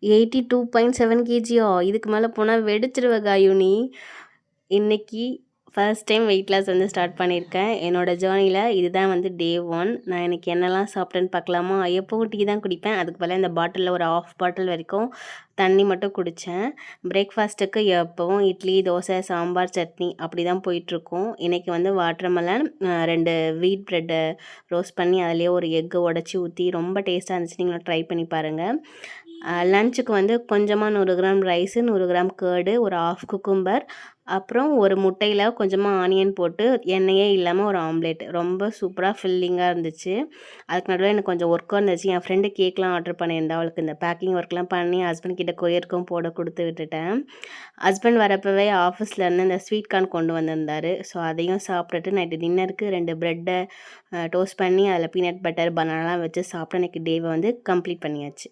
82.7 கேஜியா? இதுக்கு மேல போனா வெடிச்சிருவ காயு நீ. இன்னைக்கு ஃபர்ஸ்ட் டைம் வெயிட் லாஸ் வந்து ஸ்டார்ட் பண்ணியிருக்கேன். என்னோட ஜேர்னில இதுதான் வந்து டே 1. நான் இன்னைக்கு என்னலாம் சாப்பிட்டேன்னு பார்க்கலாமா? எப்பவும் டீ தான் குடிப்பேன். அதுக்கு பதிலா இந்த பாட்டிலில் ஒரு 1/2 பாட்டில் வரைக்கும் தண்ணி மட்டும் குடித்தேன். பிரேக்ஃபாஸ்ட்டுக்கு எப்பவும் இட்லி, தோசை, சாம்பார், சட்னி அப்படி தான் போயிட்டுருக்கும். இன்றைக்கி வந்து வாட்டர்மெலன் 2 வீட் ப்ரெட்டை ரோஸ்ட் பண்ணி அதிலேயே ஒரு எக்கு உடச்சி ஊற்றி ரொம்ப டேஸ்ட்டாக இருந்துச்சு. நீங்களும் ட்ரை பண்ணி பாருங்கள். லஞ்சுக்கு வந்து கொஞ்சமாக 100 கிராம் ரைஸு, 100 கிராம் கேர்டு, ஒரு 1/2 குக்கும்பர், அப்புறம் ஒரு முட்டையில் கொஞ்சமாக ஆனியன் போட்டு எண்ணெயே இல்லாமல் ஒரு ஆம்லேட். ரொம்ப சூப்பராக ஃபில்லிங்காக இருந்துச்சு. அதுக்கு நடுவில் எனக்கு கொஞ்சம் ஒர்க்கும் இருந்துச்சு. என் ஃப்ரெண்டு கேக்லாம் ஆர்டர் பண்ணியிருந்தா. அவளுக்கு இந்த பேக்கிங் ஒர்க்லாம் பண்ணி ஹஸ்பண்ட் கிட்ட கொரியருக்கும் போட கொடுத்து விட்டுட்டேன். ஹஸ்பண்ட் வரப்பவே ஆஃபீஸ்லேருந்து இந்த ஸ்வீட் கார்ன் கொண்டு வந்திருந்தார். ஸோ அதையும் சாப்பிட்டுட்டு நைட்டு டின்னருக்கு 2 ப்ரெட்டை டோஸ்ட் பண்ணி அதில் பீனட் பட்டர் பனானாலாம் வச்சு சாப்பிட்டு எனக்கு டேவை வந்து கம்ப்ளீட் பண்ணியாச்சு.